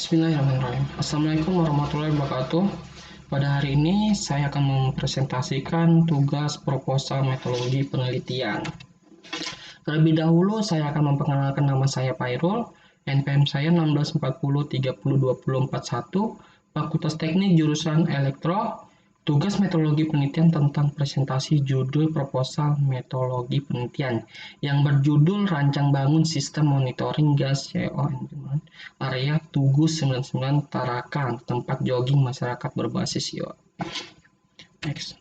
Bismillahirrahmanirrahim. Assalamualaikum warahmatullahi wabarakatuh. Pada hari ini saya akan mempresentasikan tugas proposal metodologi penelitian. Terlebih dahulu saya akan memperkenalkan nama saya Pairul, NPM saya 1640302041, Fakultas Teknik jurusan Elektro. Tugas metodologi penelitian tentang presentasi judul proposal metodologi penelitian yang berjudul Rancang Bangun Sistem Monitoring Gas CO Area Tugu 99 Tarakan, tempat jogging masyarakat berbasis IoT. Next.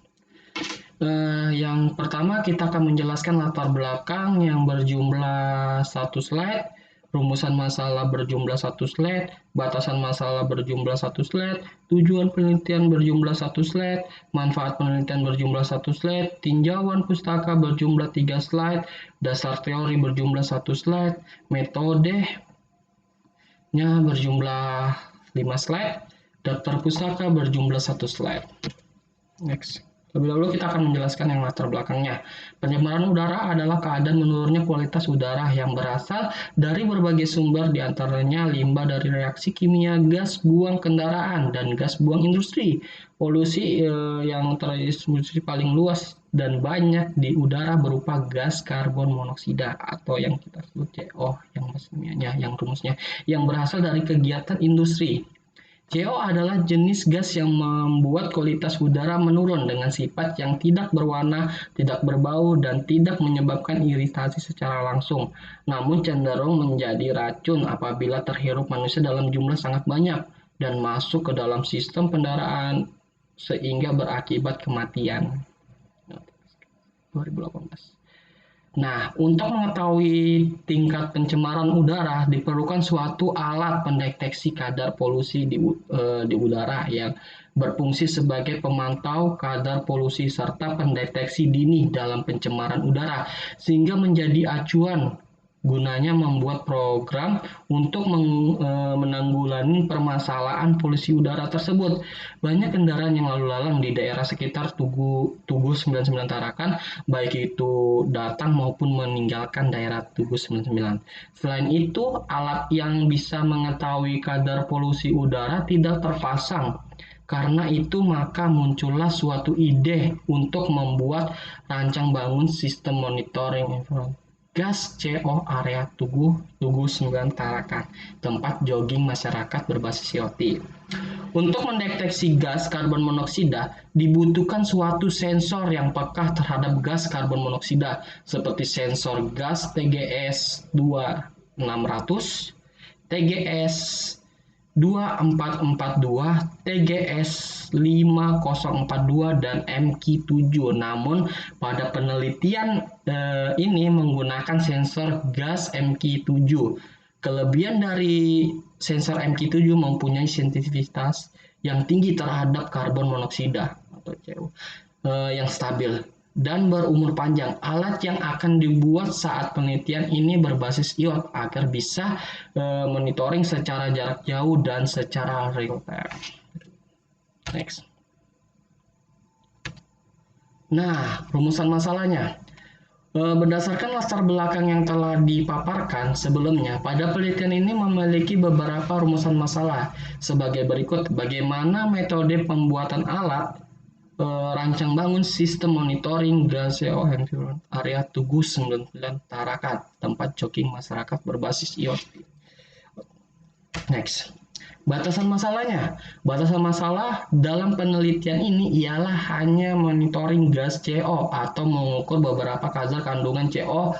Yang pertama kita akan menjelaskan latar belakang yang berjumlah 1 slide, rumusan masalah berjumlah 1 slide, batasan masalah berjumlah 1 slide, tujuan penelitian berjumlah 1 slide, manfaat penelitian berjumlah 1 slide, tinjauan pustaka berjumlah 3 slide, dasar teori berjumlah 1 slide, metodenya berjumlah 5 slide, daftar pustaka berjumlah 1 slide. Next. Lebih dahulu kita akan menjelaskan yang latar belakangnya. Pencemaran udara adalah keadaan menurunnya kualitas udara yang berasal dari berbagai sumber, diantaranya limbah dari reaksi kimia, gas buang kendaraan, dan gas buang industri. Polusi yang terdistribusi paling luas dan banyak di udara berupa gas karbon monoksida atau yang kita sebut CO, yang rumusnya, yang berasal dari kegiatan industri. CO adalah jenis gas yang membuat kualitas udara menurun dengan sifat yang tidak berwarna, tidak berbau, dan tidak menyebabkan iritasi secara langsung, namun cenderung menjadi racun apabila terhirup manusia dalam jumlah sangat banyak dan masuk ke dalam sistem pendaraan sehingga berakibat kematian. 2018. Nah, untuk mengetahui tingkat pencemaran udara diperlukan suatu alat pendeteksi kadar polusi di udara yang berfungsi sebagai pemantau kadar polusi serta pendeteksi dini dalam pencemaran udara, sehingga menjadi acuan gunanya membuat program untuk menanggulangi permasalahan polusi udara tersebut. Banyak kendaraan yang lalu lalang di daerah sekitar Tugu 99 Tarakan, baik itu datang maupun meninggalkan daerah Tugu 99. Selain itu, alat yang bisa mengetahui kadar polusi udara tidak terpasang. Karena itu maka muncullah suatu ide untuk membuat rancang bangun sistem monitoring gas CO area Tugu 9 Tarakan, tempat jogging masyarakat berbasis IoT. Untuk mendeteksi gas karbon monoksida, dibutuhkan suatu sensor yang peka terhadap gas karbon monoksida, seperti sensor gas TGS 2600, TGS 2442, TGS 5042, dan MQ7. Namun pada penelitian ini menggunakan sensor gas MQ7. Kelebihan dari sensor MQ7 mempunyai sensitivitas yang tinggi terhadap karbon monoksida atau CO yang stabil dan berumur panjang. Alat yang akan dibuat saat penelitian ini berbasis IoT agar bisa monitoring secara jarak jauh dan secara real time. Next. Nah, rumusan masalahnya. Berdasarkan latar belakang yang telah dipaparkan sebelumnya, pada penelitian ini memiliki beberapa rumusan masalah sebagai berikut. Bagaimana metode pembuatan alat rancang bangun sistem monitoring gas CO area Tugu 99 Tarakan, tempat jogging masyarakat berbasis IoT. Next. Batasan masalahnya. Batasan masalah dalam penelitian ini ialah hanya monitoring gas CO atau mengukur beberapa kadar kandungan CO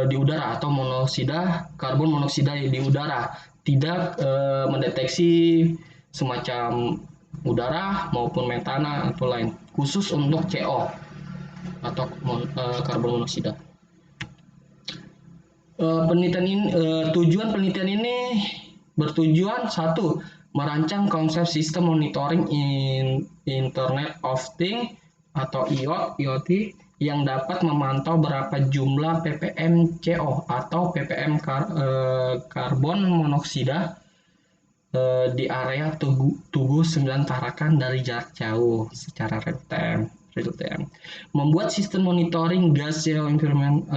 di udara atau monoksida, karbon monoksida di udara. Tidak mendeteksi semacam udara maupun metana atau lain. Khusus untuk CO atau karbon monoksida. Tujuan penelitian ini bertujuan satu, merancang konsep sistem monitoring Internet of Things atau IoT yang dapat memantau berapa jumlah ppm CO atau ppm karbon monoksida di area Tugu 9 Tarakan dari jarak jauh secara real time. Membuat sistem monitoring gas CO environment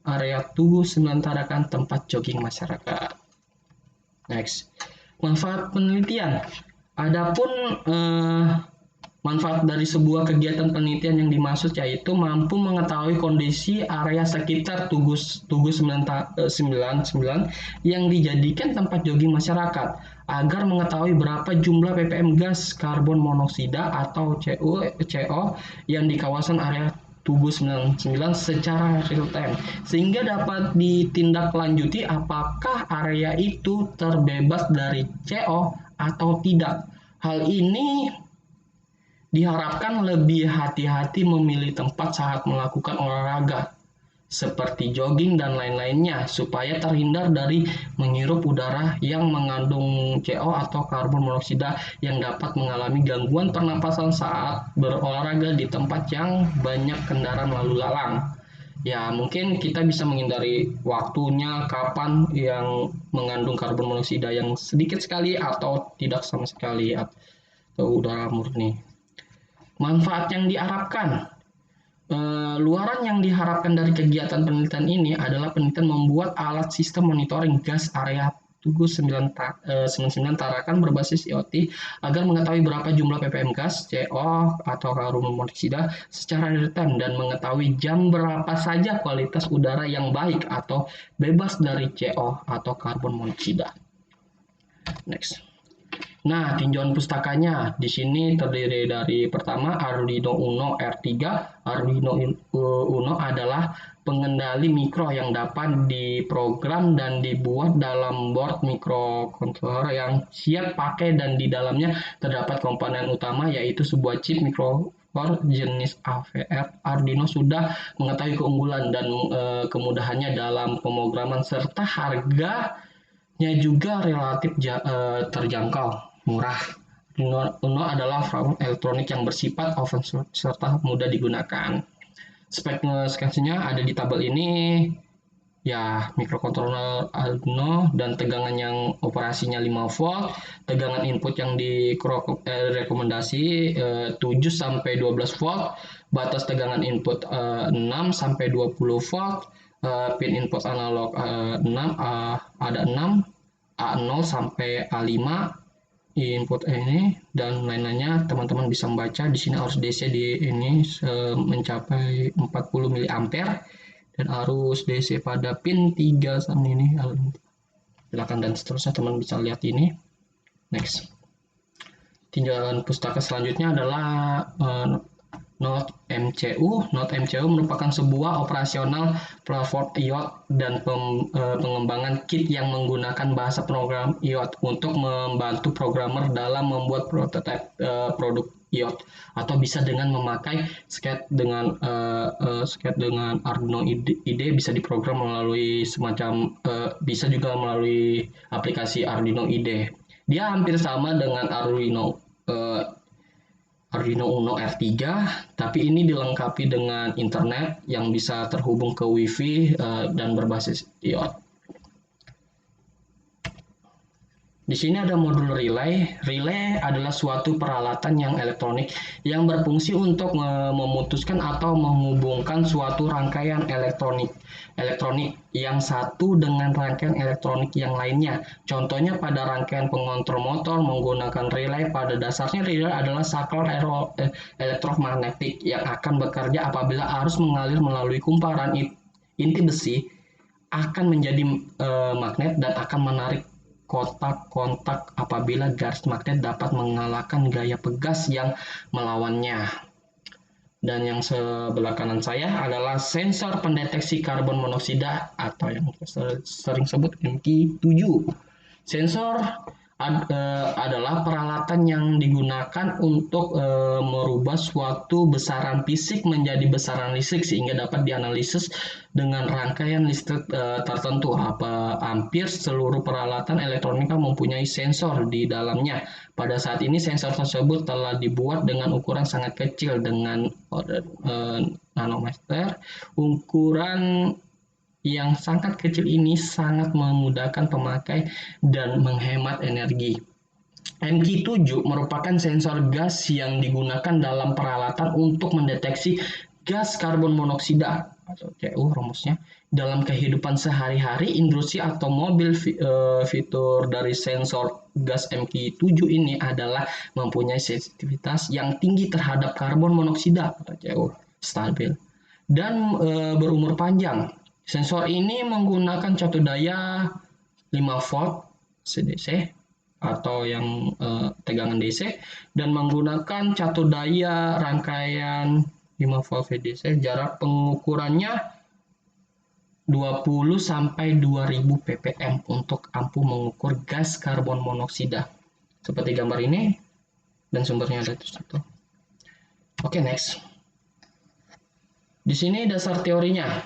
area Tugu 9 Tarakan, tempat jogging masyarakat. Next. Manfaat penelitian. Adapun manfaat dari sebuah kegiatan penelitian yang dimaksud yaitu mampu mengetahui kondisi area sekitar Tugu 99 yang dijadikan tempat jogging masyarakat agar mengetahui berapa jumlah ppm gas karbon monoksida atau CO yang di kawasan area Tugu 99 secara real time sehingga dapat ditindaklanjuti apakah area itu terbebas dari CO atau tidak. Hal ini diharapkan lebih hati-hati memilih tempat saat melakukan olahraga, seperti jogging dan lain-lainnya, supaya terhindar dari menghirup udara yang mengandung CO atau karbon monoksida yang dapat mengalami gangguan pernapasan saat berolahraga di tempat yang banyak kendaraan lalu lalang. Ya, mungkin kita bisa menghindari waktunya kapan yang mengandung karbon monoksida yang sedikit sekali atau tidak sama sekali atau udara murni. Manfaat yang diharapkan. Luaran yang diharapkan dari kegiatan penelitian ini adalah penelitian membuat alat sistem monitoring gas area Tugu 99 Tarakan berbasis IoT agar mengetahui berapa jumlah ppm gas, CO atau karbon monoksida secara real time dan mengetahui jam berapa saja kualitas udara yang baik atau bebas dari CO atau karbon monoksida. Next. Nah, tinjauan pustakanya di sini terdiri dari pertama Arduino Uno R3. Arduino Uno adalah pengendali mikro yang dapat diprogram dan dibuat dalam board microcontroller yang siap pakai dan di dalamnya terdapat komponen utama yaitu sebuah chip microcontroller jenis AVR. Arduino sudah mengetahui keunggulan dan kemudahannya dalam pemrograman serta harganya juga relatif terjangkau. Murah. Uno adalah platform elektronik yang bersifat open source serta mudah digunakan. Spesifikasinya ada di tabel ini. Ya, microcontroller Arduino dan tegangan yang operasinya 5 volt, tegangan input yang direkomendasi 7 sampai 12 volt, batas tegangan input 6 sampai 20 volt, pin input analog 6 ada 6, A0 sampai A5 input ini dan lain-lainnya. Teman-teman bisa membaca di sini arus DC di ini mencapai 40 mA dan arus DC pada pin 3 sama ini silakan dan seterusnya teman bisa lihat ini. Next. Tinjauan pustaka selanjutnya adalah Node MCU. Node MCU merupakan sebuah operasional platform IoT dan pengembangan kit yang menggunakan bahasa program IoT untuk membantu programmer dalam membuat prototipe produk IoT atau bisa dengan memakai skate dengan Arduino IDE bisa diprogram melalui semacam bisa juga melalui aplikasi Arduino IDE. Dia hampir sama dengan Arduino Uno R3, tapi ini dilengkapi dengan internet yang bisa terhubung ke Wi-Fi dan berbasis IoT. Di sini ada modul relay. Relay adalah suatu peralatan yang elektronik yang berfungsi untuk memutuskan atau menghubungkan suatu rangkaian elektronik yang satu dengan rangkaian elektronik yang lainnya. Contohnya pada rangkaian pengontrol motor menggunakan relay. Pada dasarnya relay adalah saklar elektromagnetik yang akan bekerja apabila arus mengalir melalui kumparan inti besi akan menjadi magnet dan akan menarik kontak apabila garis magnet dapat mengalahkan gaya pegas yang melawannya. Dan yang sebelah kanan saya adalah sensor pendeteksi karbon monoksida atau yang sering sebut MQ7. Sensor adalah peralatan yang digunakan untuk merubah suatu besaran fisik menjadi besaran listrik sehingga dapat dianalisis dengan rangkaian listrik tertentu. Hampir seluruh peralatan elektronika mempunyai sensor di dalamnya. Pada saat ini sensor tersebut telah dibuat dengan ukuran sangat kecil dengan nanometer. Ukuran yang sangat kecil ini sangat memudahkan pemakai dan menghemat energi. MQ7 merupakan sensor gas yang digunakan dalam peralatan untuk mendeteksi gas karbon monoksida atau CO rumusnya dalam kehidupan sehari-hari industri atau mobil. Fitur dari sensor gas MQ7 ini adalah mempunyai sensitivitas yang tinggi terhadap karbon monoksida atau CO stabil dan berumur panjang. Sensor ini menggunakan catur daya 5 volt CDC atau yang tegangan DC dan menggunakan catur daya rangkaian 5 volt VDC. Jarak pengukurannya 20 sampai 2000 ppm untuk ampuh mengukur gas karbon monoksida. Seperti gambar ini dan sumbernya ada di situ. Oke, next. Di sini dasar teorinya.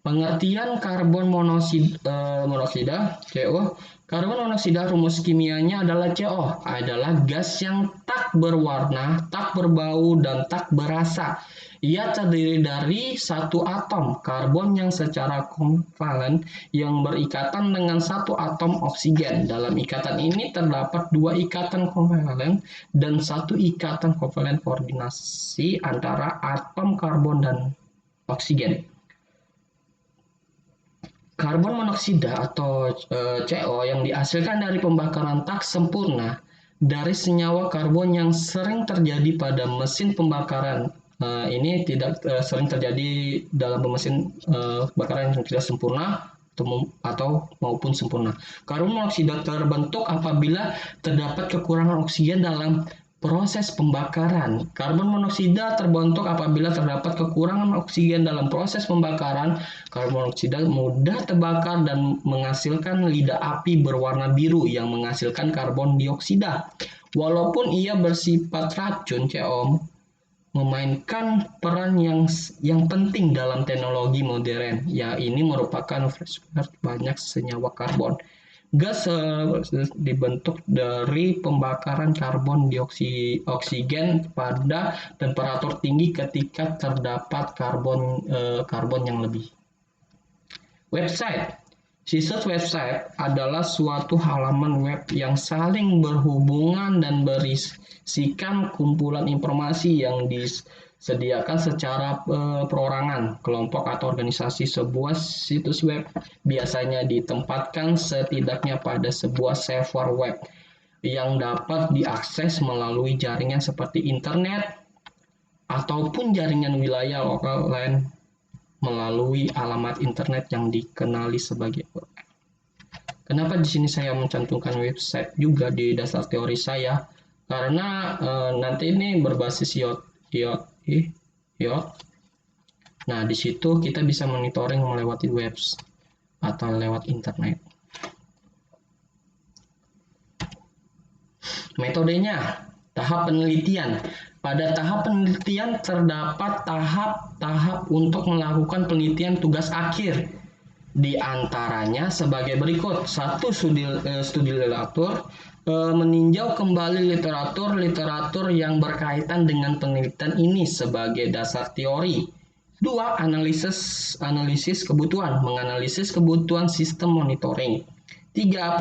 Pengertian karbon monoksida CO. Karbon monoksida rumus kimianya adalah CO, adalah gas yang tak berwarna, tak berbau, dan tak berasa. Ia terdiri dari satu atom karbon yang secara kovalen yang berikatan dengan satu atom oksigen. Dalam ikatan ini terdapat dua ikatan kovalen dan satu ikatan kovalen koordinasi antara atom karbon dan oksigen. Karbon monoksida atau CO yang dihasilkan dari pembakaran tak sempurna dari senyawa karbon yang sering terjadi pada mesin pembakaran. Ini tidak sering terjadi dalam mesin pembakaran yang tidak sempurna atau maupun sempurna. Karbon monoksida terbentuk apabila terdapat kekurangan oksigen dalam proses pembakaran. Karbon monoksida terbentuk apabila terdapat kekurangan oksigen dalam proses pembakaran. Karbon monoksida mudah terbakar dan menghasilkan lidah api berwarna biru yang menghasilkan karbon dioksida. Walaupun ia bersifat racun, CO memainkan peran yang penting dalam teknologi modern. Ya, ini merupakan reservoir banyak senyawa karbon. Gas dibentuk dari pembakaran karbon dioksigen pada temperatur tinggi ketika terdapat karbon yang lebih. Website. Situs website adalah suatu halaman web yang saling berhubungan dan berisikan kumpulan informasi yang disediakan secara perorangan, kelompok atau organisasi. Sebuah situs web biasanya ditempatkan setidaknya pada sebuah server web yang dapat diakses melalui jaringan seperti internet ataupun jaringan wilayah lokal lain melalui alamat internet yang dikenali sebagai URL. Kenapa di sini saya mencantumkan website juga di dasar teori saya? Karena nanti ini berbasis IoT. Nah, di situ kita bisa monitoring melewati webs atau lewat internet. Metodenya, tahap penelitian. Pada tahap penelitian terdapat tahap-tahap untuk melakukan penelitian tugas akhir. Di antaranya sebagai berikut. 1. Studi literatur, meninjau kembali literatur yang berkaitan dengan penelitian ini sebagai dasar teori. 2. Analisis kebutuhan, menganalisis kebutuhan sistem monitoring. 3.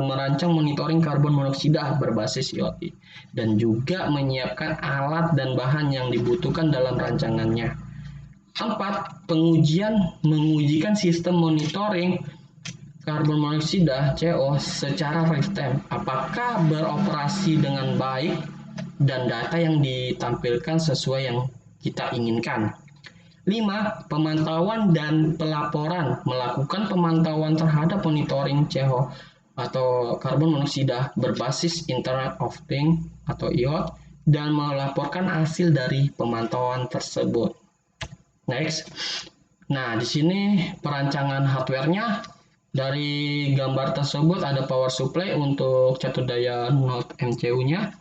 Merancang monitoring karbon monoksida berbasis IoT dan juga menyiapkan alat dan bahan yang dibutuhkan dalam rancangannya. 4. Mengujikan sistem monitoring karbon monoksida CO secara real time. Apakah beroperasi dengan baik dan data yang ditampilkan sesuai yang kita inginkan. 5. Pemantauan dan pelaporan. Melakukan pemantauan terhadap monitoring CO atau karbon monoksida berbasis Internet of Things atau IoT dan melaporkan hasil dari pemantauan tersebut. Next. Nah, di sini perancangan hardware-nya. Dari gambar tersebut ada power supply untuk catur daya Node MCU-nya.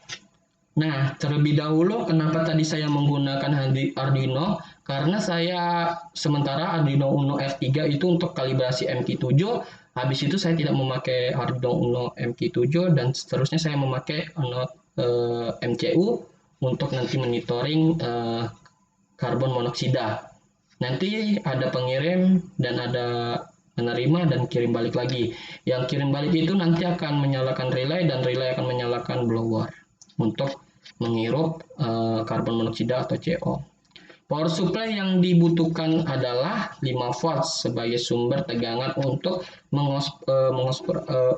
Nah, terlebih dahulu kenapa tadi saya menggunakan Arduino? Karena saya sementara Arduino Uno R3 itu untuk kalibrasi MQ7. Habis itu saya tidak memakai Arduino Uno MQ7 dan seterusnya saya memakai Node MCU untuk nanti monitoring karbon monoksida. Nanti ada pengirim dan ada menerima dan kirim balik lagi. Yang kirim balik itu nanti akan menyalakan relay dan relay akan menyalakan blower untuk menghirup karbon monoksida atau CO. Power supply yang dibutuhkan adalah 5 volt sebagai sumber tegangan untuk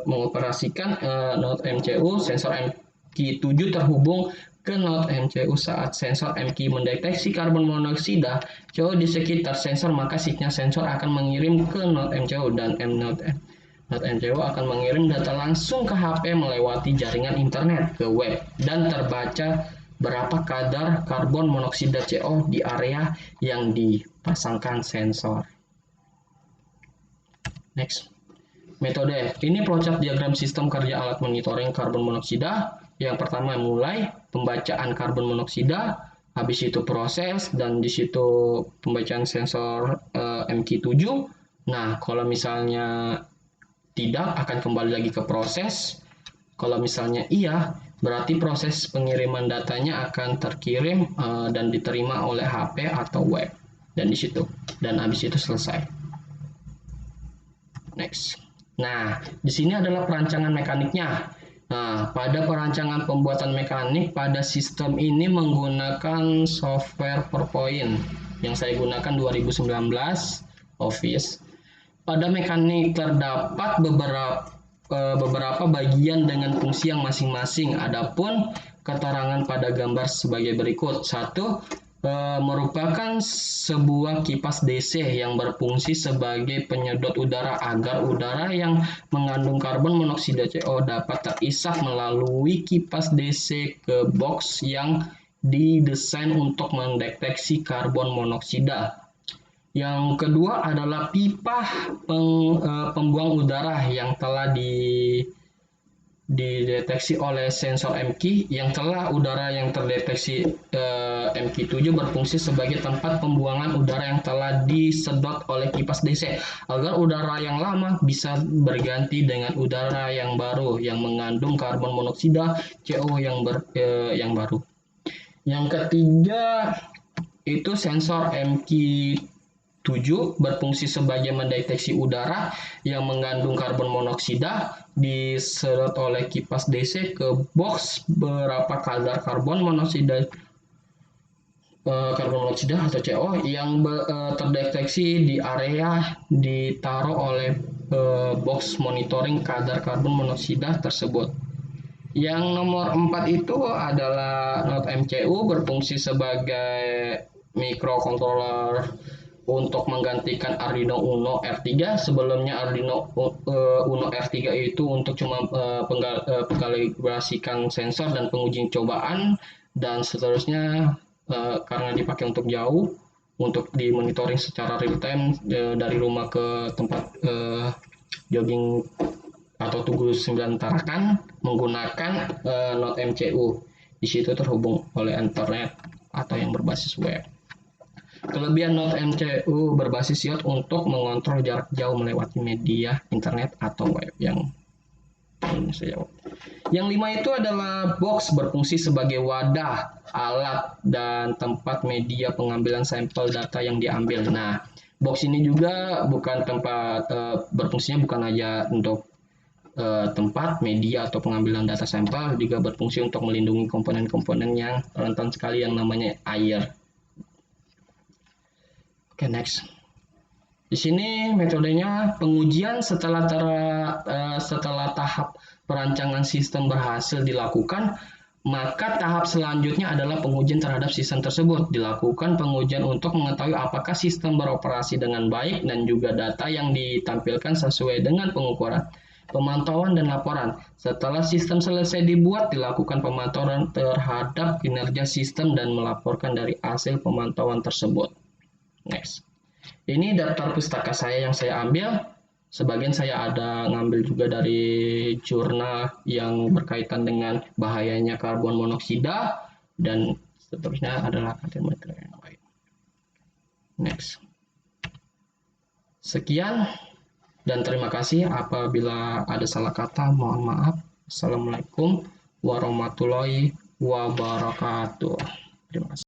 mengoperasikan node MCU. Sensor MQ7 terhubung ke node MCU saat sensor MQ mendeteksi karbon monoksida CO di sekitar sensor, maka sinyal sensor akan mengirim ke node MCU dan node MCU akan mengirim data langsung ke HP melewati jaringan internet ke web dan terbaca berapa kadar karbon monoksida CO di area yang dipasangkan sensor. Next. Metode. Ini flowchart diagram sistem kerja alat monitoring karbon monoksida. Yang pertama mulai pembacaan karbon monoksida, habis itu proses, dan di situ pembacaan sensor MQ7. Nah, kalau misalnya tidak, akan kembali lagi ke proses. Kalau misalnya iya, berarti proses pengiriman datanya akan terkirim dan diterima oleh HP atau web. Dan di situ, dan habis itu selesai. Next. Nah, di sini adalah perancangan mekaniknya. Nah, pada perancangan pembuatan mekanik pada sistem ini menggunakan software PowerPoint yang saya gunakan 2019 Office. Pada mekanik terdapat beberapa bagian dengan fungsi yang masing-masing. Adapun keterangan pada gambar sebagai berikut. 1. Merupakan sebuah kipas DC yang berfungsi sebagai penyedot udara agar udara yang mengandung karbon monoksida CO dapat terisap melalui kipas DC ke box yang didesain untuk mendeteksi karbon monoksida. Yang kedua adalah pipa pembuang udara yang telah dideteksi oleh sensor MQ, yang telah udara yang terdeteksi MQ7 berfungsi sebagai tempat pembuangan udara yang telah disedot oleh kipas DC agar udara yang lama bisa berganti dengan udara yang baru yang mengandung karbon monoksida CO yang baru. Yang ketiga itu sensor MQ7 berfungsi sebagai mendeteksi udara yang mengandung karbon monoksida disedot oleh kipas DC ke box berapa kadar karbon monoksida atau CO yang terdeteksi di area ditaruh oleh box monitoring kadar karbon monoksida tersebut. Yang nomor 4 itu adalah node MCU berfungsi sebagai microcontroller untuk menggantikan Arduino Uno R3. Sebelumnya Arduino Uno R3 itu untuk cuma mengkalibrasikan sensor dan pengujian cobaan, dan seterusnya karena dipakai untuk jauh, untuk dimonitoring secara real time dari rumah ke tempat jogging atau Tugu 9 Tarakan menggunakan node MCU. Di situ terhubung oleh internet atau yang berbasis web. Kelebihan node MCU berbasis iOS untuk mengontrol jarak jauh melewati media internet atau web yang ini saya jawab. Yang 5 itu adalah box berfungsi sebagai wadah, alat, dan tempat media pengambilan sampel data yang diambil. Nah, box ini juga bukan tempat berfungsinya bukan hanya untuk tempat media atau pengambilan data sampel, juga berfungsi untuk melindungi komponen-komponen yang rentan sekali yang namanya air. Oke, next. Di sini metodenya pengujian setelah tahap perancangan sistem berhasil dilakukan, maka tahap selanjutnya adalah pengujian terhadap sistem tersebut. Dilakukan pengujian untuk mengetahui apakah sistem beroperasi dengan baik dan juga data yang ditampilkan sesuai dengan pengukuran. Pemantauan dan laporan. Setelah sistem selesai dibuat, dilakukan pemantauan terhadap kinerja sistem dan melaporkan dari hasil pemantauan tersebut. Next. Ini daftar pustaka saya yang saya ambil. Sebagian saya ada ngambil juga dari jurnal yang berkaitan dengan bahayanya karbon monoksida, dan seterusnya adalah materi yang lain. Next. Sekian dan terima kasih. Apabila ada salah kata, mohon maaf. Assalamualaikum warahmatullahi wabarakatuh. Terima kasih.